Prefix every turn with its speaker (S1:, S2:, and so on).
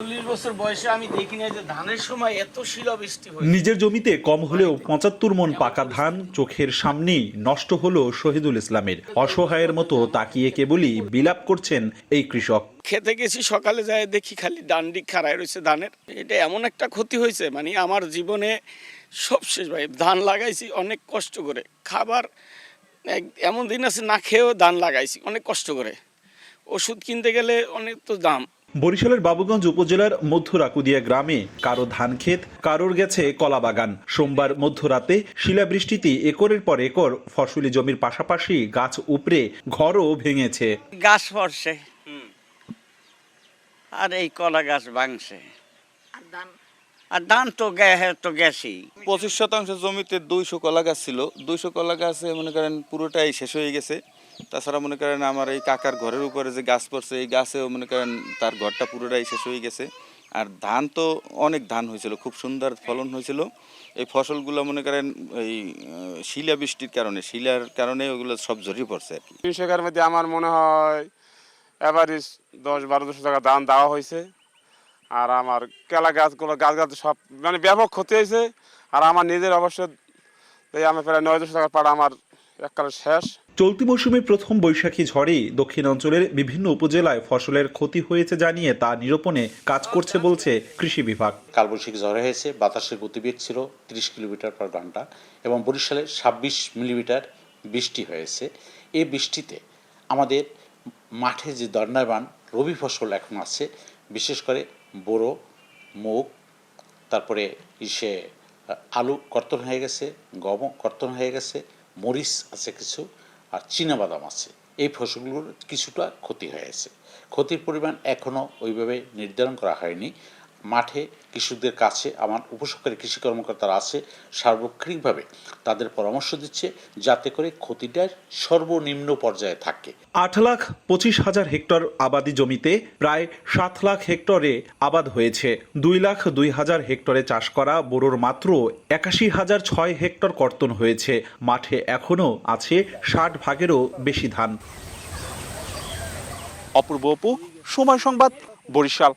S1: 40 বছর বয়সে আমি দেখিনি যে ধানের সময় এত শিলাবৃষ্টি হয়।
S2: নিজের জমিতে কম হলেও ৭৫ মণ পাকা ধান চোখের সামনেই নষ্ট হলো শহীদুল ইসলামের। অসহায়ের মতো তাকিয়ে কেবলই বিলাপ করছেন এই কৃষক।
S1: খেতে গেছি সকালে যায় দেখি খালি ডান্ডি খাড়ায় রয়েছে ধানের। এটা এমন একটা ক্ষতি হয়েছে, মানে আমার জীবনে সব শেষ ভাই। ধান লাগাইছি অনেক কষ্ট করে, খাবার এমন দিন আছে না খেয়েও ধান লাগাইছি অনেক কষ্ট করে। ওষুধ কিনতে গেলে অনেক তো দাম।
S2: বরিশালের বাবুগঞ্জ উপজেলার মধ্য রাকুদিয়া গ্রামে কারো ধান ক্ষেত, কারোর গেছে কলা বাগান। সোমবার মধ্যরাতে শিলাবৃষ্টিতে একরের পর একর ফসলি জমির পাশাপাশি গাছ উপড়ে ঘরও ভেঙেছে।
S3: গাছ পড়ছে আর এই কলা গাছ ভাঙছে আর ধান তো গেছি।
S4: 25% জমিতে 200 কলা গাছ ছিল। 200 কলা গাছে মনে করেন পুরোটাই শেষ হয়ে গেছে। তাছাড়া মনে করেন আমার এই কাকার ঘরের উপরে যে গাছ পড়ছে, এই গাছেও মনে করেন তার ঘরটা পুরোটাই শেষ হয়ে গেছে। আর ধান তো অনেক ধান হয়েছিল, খুব সুন্দর ফলন হয়েছিল। এই ফসলগুলো মনে করেন এই শিলাবৃষ্টির কারণে ওগুলো সব ঝরিয়ে পড়ছে আর কি।
S5: কৃষকের মধ্যে আমার মনে হয় এভারেজ 10-12 টাকা দাম দেওয়া হয়েছে। আর আমার কেলা গাছগুলো গাছ সব মানে ব্যাপক ক্ষতি হয়েছে। আর আমার নিজের অবশ্য আমি প্রায় 900 টাকা পাড়া আমার এককালে শেষ।
S2: চলতি মৌসুমে প্রথম বৈশাখী ঝড়ে দক্ষিণাঞ্চলের বিভিন্ন উপজেলায় ফসলের ক্ষতি হয়েছে জানিয়ে তা নিরূপণে কাজ করছে বলছে কৃষি বিভাগ।
S6: কালবৈশাখী ঝড় হয়েছে, বাতাসের গতিবেগ ছিল 30 কিলোমিটার পার ঘন্টা এবং বরিশালে 26 মিলিমিটার বৃষ্টি হয়েছে। এই বৃষ্টিতে আমাদের মাঠে যে দণ্ডায়মান রবি ফসল এখন আছে, বিশেষ করে বোরো, মুগ, তারপরে আলু কর্তন হয়ে গেছে, গম কর্তন হয়ে গেছে, মরিচ আছে কিছু, আর চীনাবাদাম আছে। এই ফসলগুলোর কিছুটা ক্ষতি হয়েছে। ক্ষতির পরিমাণ এখনও ওইভাবে নির্ধারণ করা হয়নি। মাঠে কৃষকদের কাছে আমার উপসহকারী কৃষি কর্মকর্তারা আছে, সার্বক্ষণিকভাবে তাদের পরামর্শ দিচ্ছে যাতে করে ক্ষতিটার সর্বনিম্ন পর্যায়ে থাকে।
S2: 8,25,000 হেক্টর আবাদি জমিতে প্রায় 7 লাখ হেক্টরে আবাদ হয়েছে। 2,02,000 হেক্টরে চাষ করা বোরোর মাত্র 81,006 হেক্টর কর্তন হয়েছে। মাঠে এখনও আছে 60 ভাগেরও বেশি ধান।
S7: অপূর্ব অপু, সময় সংবাদ, বরিশাল।